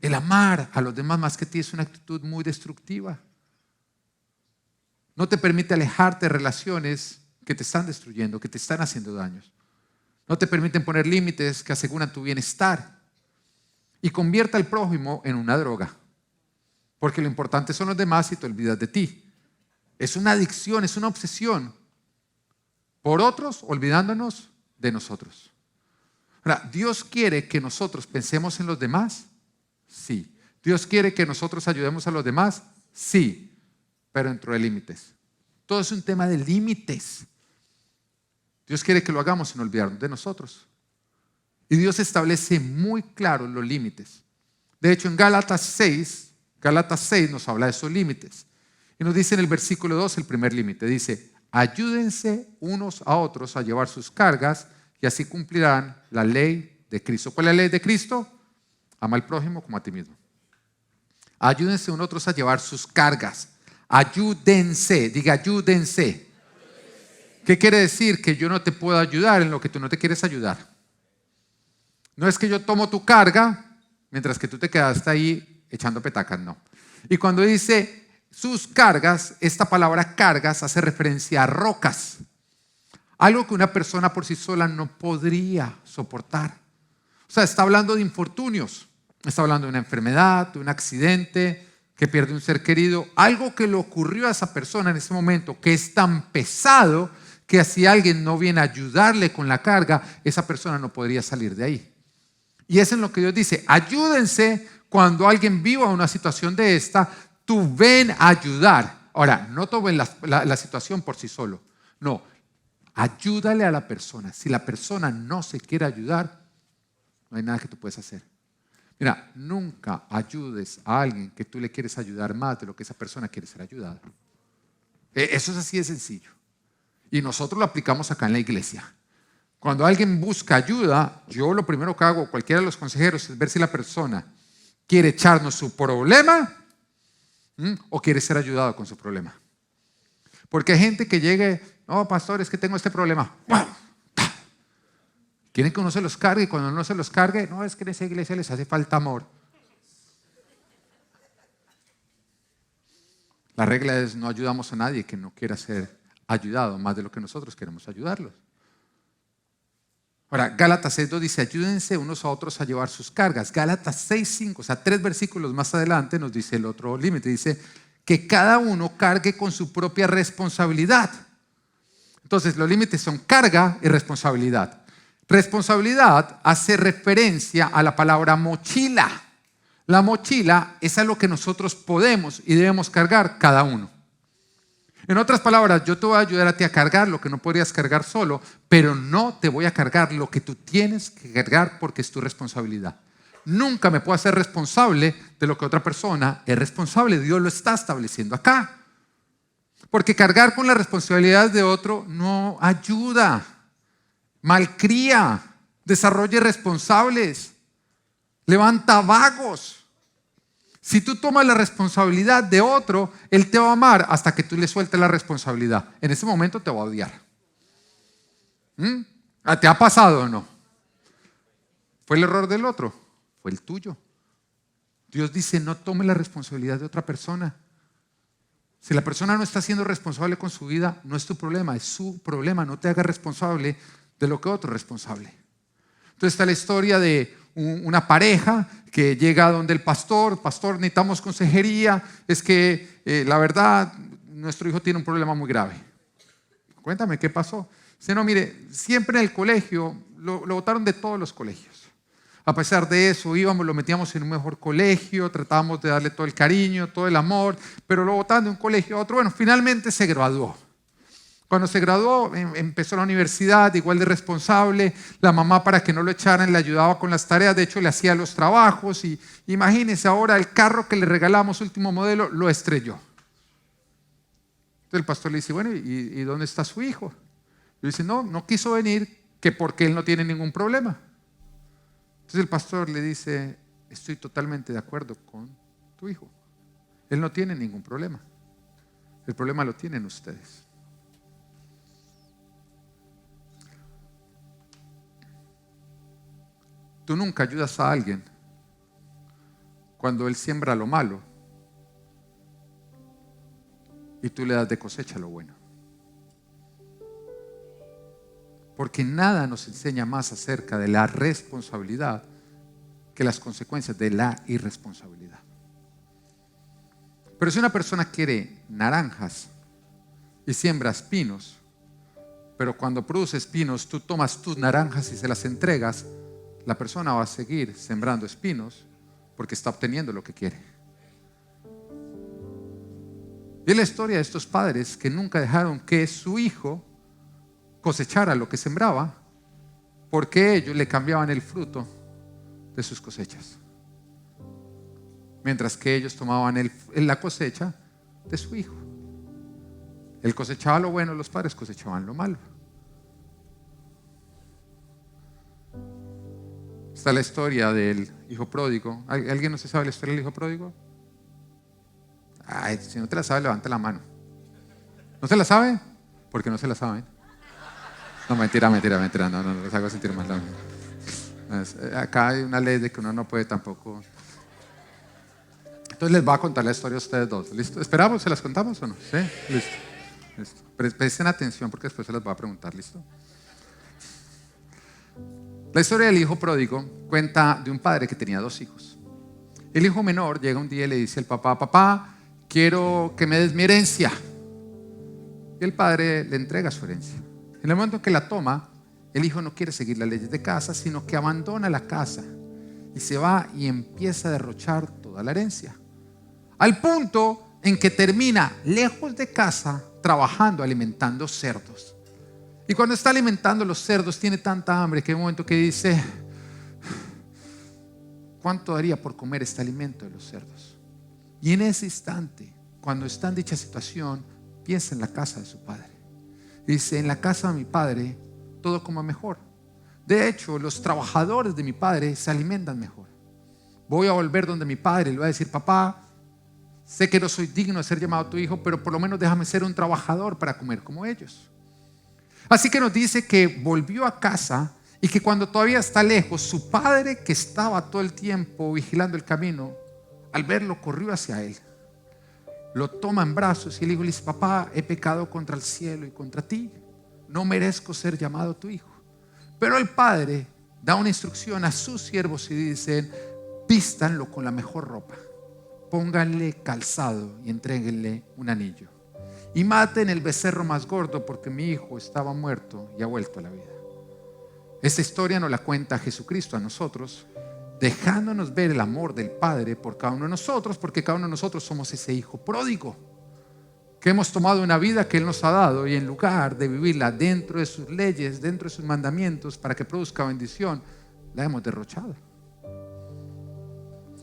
El amar a los demás más que a ti es una actitud muy destructiva. No te permite alejarte de relaciones que te están destruyendo, que te están haciendo daños. No te permiten poner límites que aseguran tu bienestar. Y convierte al prójimo en una droga. Porque lo importante son los demás y te olvidas de ti. Es una adicción, es una obsesión por otros, olvidándonos de nosotros. Ahora, ¿Dios quiere que nosotros pensemos en los demás? Sí. ¿Dios quiere que nosotros ayudemos a los demás? Sí, pero dentro de límites. Todo es un tema de límites. Dios quiere que lo hagamos sin olvidarnos de nosotros. Y Dios establece muy claros los límites. De hecho, en Gálatas 6 nos habla de esos límites. Y nos dice en el versículo 2 el primer límite. Dice, ayúdense unos a otros a llevar sus cargas y así cumplirán la ley de Cristo. ¿Cuál es la ley de Cristo? Ama al prójimo como a ti mismo. Ayúdense unos a otros a llevar sus cargas. Ayúdense, diga ayúdense. ¿Qué quiere decir? Que yo no te puedo ayudar en lo que tú no te quieres ayudar. No es que yo tomo tu carga mientras que tú te quedaste ahí echando petacas, no. Y cuando dice sus cargas, esta palabra cargas hace referencia a rocas. Algo que una persona por sí sola no podría soportar. O sea, está hablando de infortunios. Está hablando de una enfermedad, de un accidente, que pierde un ser querido. Algo que le ocurrió a esa persona en ese momento, que es tan pesado que si alguien no viene a ayudarle con la carga, esa persona no podría salir de ahí. Y eso es lo que Dios dice. Ayúdense cuando alguien viva una situación de esta. Tú ven a ayudar. Ahora, no tomen la situación por sí solo. No, ayúdale a la persona. Si la persona no se quiere ayudar, no hay nada que tú puedas hacer. Mira, nunca ayudes a alguien que tú le quieres ayudar más de lo que esa persona quiere ser ayudada. Eso es así de sencillo. Y nosotros lo aplicamos acá en la iglesia. Cuando alguien busca ayuda, yo lo primero que hago, cualquiera de los consejeros, es ver si la persona quiere echarnos su problema o quiere ser ayudado con su problema. Porque hay gente que llegue, no, pastor, es que tengo este problema. Quieren que uno se los cargue y cuando uno se los cargue, no, es que en esa iglesia les hace falta amor. La regla es no ayudamos a nadie que no quiera ser ayudado más de lo que nosotros queremos ayudarlos. Ahora, Gálatas 6:2 dice, ayúdense unos a otros a llevar sus cargas. Gálatas 6:5, o sea, 3 versículos más adelante nos dice el otro límite, dice que cada uno cargue con su propia responsabilidad. Entonces, los límites son carga y responsabilidad. Responsabilidad hace referencia a la palabra mochila. La mochila es algo que nosotros podemos y debemos cargar cada uno. En otras palabras, yo te voy a ayudar a ti a cargar lo que no podrías cargar solo, pero no te voy a cargar lo que tú tienes que cargar porque es tu responsabilidad. Nunca me puedo hacer responsable de lo que otra persona es responsable. Dios lo está estableciendo acá. Porque cargar con las responsabilidades de otro no ayuda. Malcría, desarrolle responsables, levanta vagos. Si tú tomas la responsabilidad de otro, él te va a amar hasta que tú le sueltes la responsabilidad. En ese momento te va a odiar. ¿Te ha pasado o no? ¿Fue el error del otro? Fue el tuyo. Dios dice, no tome la responsabilidad de otra persona. Si la persona no está siendo responsable con su vida, no es tu problema, es su problema. No te hagas responsable de lo que otro es responsable. Entonces está la historia de una pareja que llega donde el pastor, necesitamos consejería, es que la verdad, nuestro hijo tiene un problema muy grave. Cuéntame, ¿qué pasó? Dice, no, mire, siempre en el colegio, lo botaron de todos los colegios. A pesar de eso, lo metíamos en un mejor colegio, tratábamos de darle todo el cariño, todo el amor, pero lo botaban de un colegio a otro. Bueno, finalmente se graduó. Cuando se graduó, empezó la universidad, igual de responsable. La mamá, para que no lo echaran, le ayudaba con las tareas. De hecho, le hacía los trabajos. Y imagínense ahora, el carro que le regalamos, último modelo, lo estrelló. Entonces el pastor le dice, bueno, ¿y dónde está su hijo? Y dice, no quiso venir, que porque él no tiene ningún problema. Entonces el pastor le dice, estoy totalmente de acuerdo con tu hijo. Él no tiene ningún problema. El problema lo tienen ustedes. Tú nunca ayudas a alguien cuando él siembra lo malo y tú le das de cosecha lo bueno. Porque nada nos enseña más acerca de la responsabilidad que las consecuencias de la irresponsabilidad. Pero si una persona quiere naranjas y siembra espinos, pero cuando produce espinos tú tomas tus naranjas y se las entregas, la persona va a seguir sembrando espinos porque está obteniendo lo que quiere. Y es la historia de estos padres que nunca dejaron que su hijo cosechara lo que sembraba, porque ellos le cambiaban el fruto de sus cosechas, mientras que ellos tomaban la cosecha de su hijo. Él cosechaba lo bueno, los padres cosechaban lo malo. Está la historia del hijo pródigo. ¿Alguien no se sabe la historia del hijo pródigo? Ay, si no te la sabe, levanta la mano. ¿No se la sabe? ¿Por qué no se la saben? No, mentira, no les hago sentir mal. Acá hay una ley de que uno no puede tampoco. Entonces les voy a contar la historia a ustedes dos. ¿Listo? ¿Esperamos? ¿Se las contamos o no? ¿Sí? Listo. Presten atención porque después se las voy a preguntar. ¿Listo? La historia del hijo pródigo cuenta de un padre que tenía 2 hijos. El hijo menor llega un día y le dice al papá, papá, quiero que me des mi herencia. Y el padre le entrega su herencia. En el momento en que la toma, el hijo no quiere seguir las leyes de casa, sino que abandona la casa y se va y empieza a derrochar toda la herencia. Al punto en que termina lejos de casa trabajando, alimentando cerdos. Y cuando está alimentando los cerdos tiene tanta hambre que hay un momento que dice, ¿cuánto daría por comer este alimento de los cerdos? Y en ese instante, cuando está en dicha situación, piensa en la casa de su padre. Dice, en la casa de mi padre todo come mejor. De hecho, los trabajadores de mi padre se alimentan mejor. Voy a volver donde mi padre y le voy a decir, papá, sé que no soy digno de ser llamado tu hijo, pero por lo menos déjame ser un trabajador para comer como ellos. Así que nos dice que volvió a casa y que cuando todavía está lejos, su padre, que estaba todo el tiempo vigilando el camino, al verlo corrió hacia él. Lo toma en brazos y el hijo le dice, papá, he pecado contra el cielo y contra ti. No merezco ser llamado tu hijo. Pero el padre da una instrucción a sus siervos y dicen, vístanlo con la mejor ropa, pónganle calzado y entréguenle un anillo. Y maten el becerro más gordo porque mi hijo estaba muerto y ha vuelto a la vida. Esta historia nos la cuenta Jesucristo a nosotros, dejándonos ver el amor del Padre por cada uno de nosotros, porque cada uno de nosotros somos ese hijo pródigo que hemos tomado una vida que Él nos ha dado y en lugar de vivirla dentro de sus leyes, dentro de sus mandamientos para que produzca bendición, la hemos derrochado.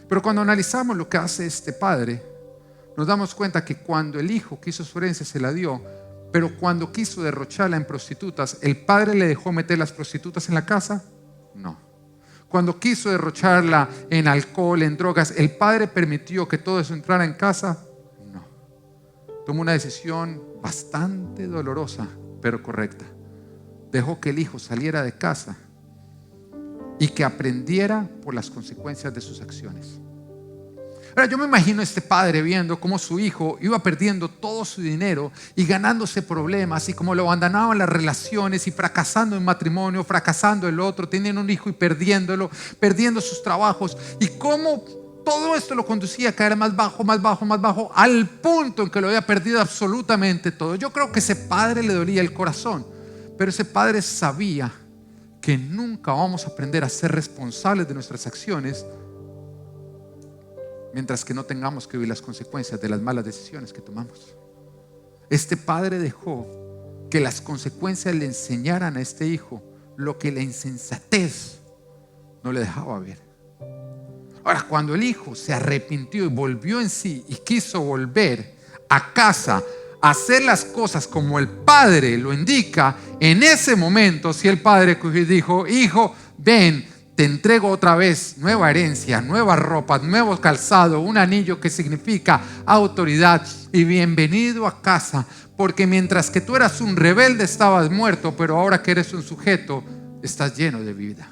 Pero cuando analizamos lo que hace este padre, nos damos cuenta que cuando el hijo quiso su herencia se la dio, pero cuando quiso derrocharla en prostitutas, ¿el padre le dejó meter las prostitutas en la casa? No. Cuando quiso derrocharla en alcohol, en drogas, ¿el padre permitió que todo eso entrara en casa? No. Tomó una decisión bastante dolorosa, pero correcta. Dejó que el hijo saliera de casa y que aprendiera por las consecuencias de sus acciones. Ahora, yo me imagino a este padre viendo cómo su hijo iba perdiendo todo su dinero y ganándose problemas, y cómo lo abandonaban las relaciones y fracasando en matrimonio, fracasando el otro, teniendo un hijo y perdiéndolo, perdiendo sus trabajos, y cómo todo esto lo conducía a caer más bajo, más bajo, más bajo, al punto en que lo había perdido absolutamente todo. Yo creo que ese padre le dolía el corazón, pero ese padre sabía que nunca vamos a aprender a ser responsables de nuestras acciones mientras que no tengamos que vivir las consecuencias de las malas decisiones que tomamos. Este padre dejó que las consecuencias le enseñaran a este hijo lo que la insensatez no le dejaba ver. Ahora, cuando el hijo se arrepintió y volvió en sí y quiso volver a casa a hacer las cosas como el padre lo indica, en ese momento, si el padre dijo: hijo, ven, te entrego otra vez nueva herencia, nuevas ropas, nuevo calzado, un anillo que significa autoridad, y bienvenido a casa, porque mientras que tú eras un rebelde estabas muerto, pero ahora que eres un sujeto estás lleno de vida.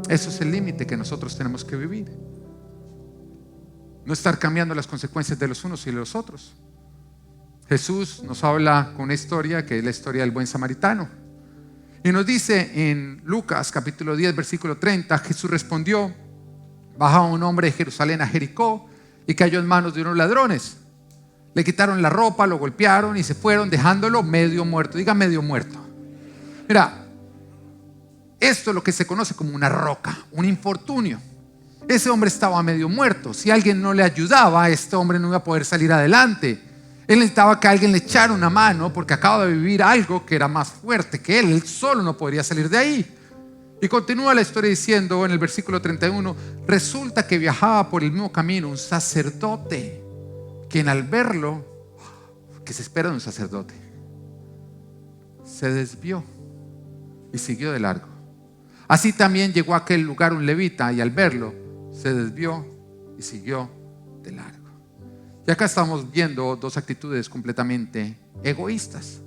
Eso es el límite que nosotros tenemos que vivir. No estar cambiando las consecuencias de los unos y de los otros. Jesús nos habla con una historia que es la historia del buen samaritano. Y nos dice en Lucas capítulo 10 versículo 30, Jesús respondió: bajaba un hombre de Jerusalén a Jericó y cayó en manos de unos ladrones. Le quitaron la ropa, lo golpearon y se fueron, dejándolo medio muerto. Diga medio muerto. Mira, esto es lo que se conoce como una roca, un infortunio. Ese hombre estaba medio muerto. Si alguien no le ayudaba, este hombre no iba a poder salir adelante. Él necesitaba que alguien le echara una mano, porque acaba de vivir algo que era más fuerte que él. Él solo no podría salir de ahí. Y continúa la historia diciendo en el versículo 31: resulta que viajaba por el mismo camino un sacerdote, quien al verlo, que se espera de un sacerdote, se desvió y siguió de largo. Así también llegó a aquel lugar un levita, y al verlo se desvió y siguió de largo. Y acá estamos viendo dos actitudes completamente egoístas.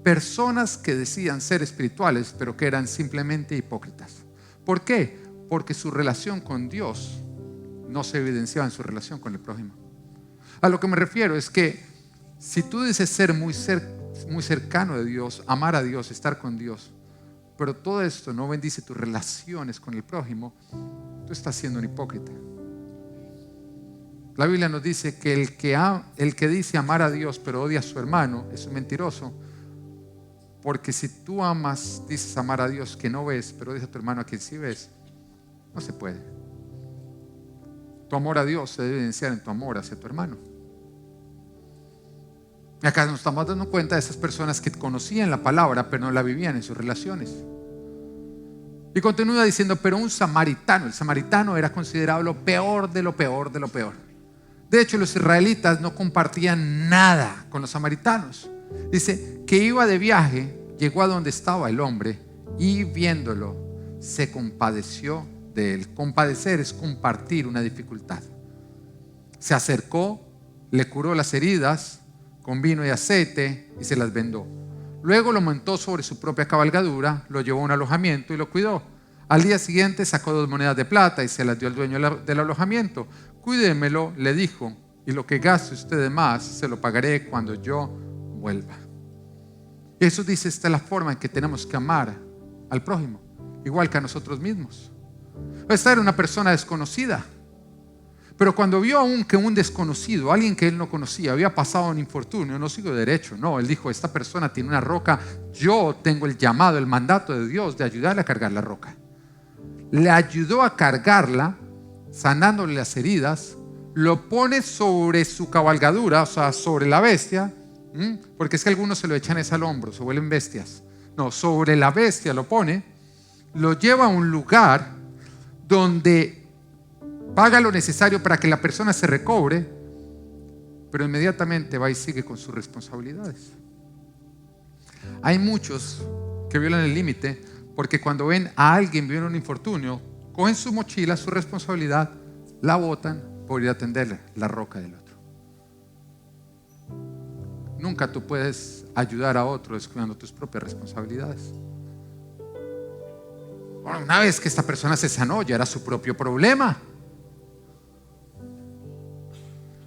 Personas que decían ser espirituales, pero que eran simplemente hipócritas. ¿Por qué? Porque su relación con Dios no se evidenciaba en su relación con el prójimo. A lo que me refiero es que si tú dices ser muy cercano de Dios, amar a Dios, estar con Dios, pero todo esto no bendice tus relaciones con el prójimo, tú estás siendo un hipócrita. La Biblia nos dice que el que dice amar a Dios pero odia a su hermano es un mentiroso, porque si tú dices amar a Dios que no ves, pero odias a tu hermano a quien sí ves, no se puede. Tu amor a Dios se debe evidenciar en tu amor hacia tu hermano. Y acá nos estamos dando cuenta de esas personas que conocían la palabra pero no la vivían en sus relaciones. Y continúa diciendo: pero un samaritano, el samaritano era considerado lo peor de lo peor de lo peor. De hecho, los israelitas no compartían nada con los samaritanos. Dice que iba de viaje, llegó a donde estaba el hombre y viéndolo se compadeció de él. Compadecer es compartir una dificultad. Se acercó, le curó las heridas con vino y aceite y se las vendó. Luego lo montó sobre su propia cabalgadura, lo llevó a un alojamiento y lo cuidó. Al día siguiente sacó 2 monedas de plata y se las dio al dueño del alojamiento. Cuídemelo, le dijo, y lo que gaste usted de más se lo pagaré cuando yo vuelva. Jesús dice: esta es la forma en que tenemos que amar al prójimo, igual que a nosotros mismos. Esta era una persona desconocida, pero cuando vio aún que un desconocido, alguien que él no conocía, había pasado un infortunio, no siguió derecho, no, él dijo: esta persona tiene una roca, yo tengo el llamado, el mandato de Dios de ayudarle a cargar la roca. Le ayudó a cargarla, sanándole las heridas, lo pone sobre su cabalgadura, o sea, sobre la bestia, porque es que algunos se lo echan al hombro, se vuelven bestias. No, sobre la bestia lo pone, lo lleva a un lugar donde paga lo necesario para que la persona se recobre, pero inmediatamente va y sigue con sus responsabilidades. Hay muchos que violan el límite Porque cuando ven a alguien viviendo un infortunio, cogen su mochila, su responsabilidad, la botan por ir a atenderle la roca del otro. Nunca tú puedes ayudar a otro descuidando tus propias responsabilidades. Bueno, una vez que esta persona se sanó, ya era su propio problema.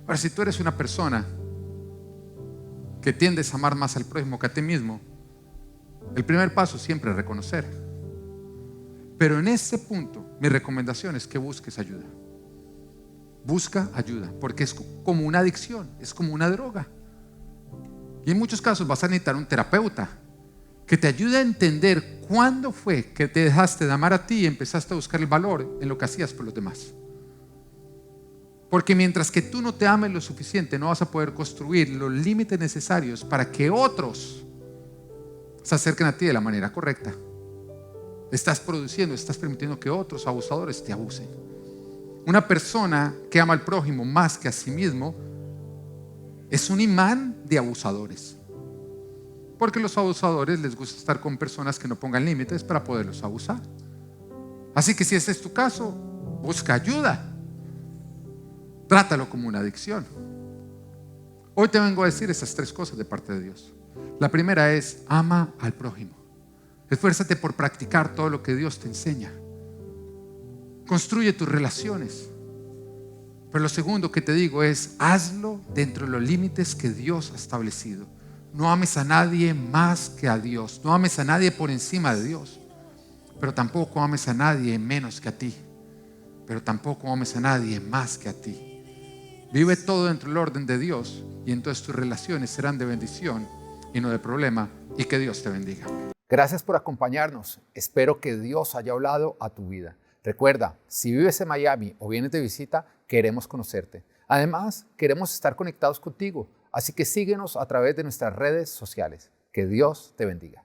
Ahora, si tú eres una persona que tiendes a amar más al prójimo que a ti mismo, el primer paso siempre es reconocer. Pero en ese punto, mi recomendación es que busques ayuda. Busca ayuda, porque es como una adicción, es como una droga. Y en muchos casos vas a necesitar un terapeuta que te ayude a entender cuándo fue que te dejaste de amar a ti y empezaste a buscar el valor en lo que hacías por los demás. Porque mientras que tú no te ames lo suficiente, no vas a poder construir los límites necesarios para que otros se acerquen a ti de la manera correcta. Estás permitiendo que otros abusadores te abusen. Una persona que ama al prójimo más que a sí mismo es un imán de abusadores. Porque a los abusadores les gusta estar con personas que no pongan límites para poderlos abusar. Así que si ese es tu caso, busca ayuda. Trátalo como una adicción. Hoy te vengo a decir esas 3 cosas de parte de Dios. La primera es: ama al prójimo. Esfuérzate por practicar todo lo que Dios te enseña. Construye tus relaciones. Pero lo segundo que te digo es: hazlo dentro de los límites que Dios ha establecido. No ames a nadie más que a Dios. No ames a nadie por encima de Dios. Pero tampoco ames a nadie menos que a ti. Pero tampoco ames a nadie más que a ti. Vive todo dentro del orden de Dios y entonces tus relaciones serán de bendición y no de problema, y que Dios te bendiga. Gracias por acompañarnos. Espero que Dios haya hablado a tu vida. Recuerda, si vives en Miami o vienes de visita, queremos conocerte. Además, queremos estar conectados contigo, así que síguenos a través de nuestras redes sociales. Que Dios te bendiga.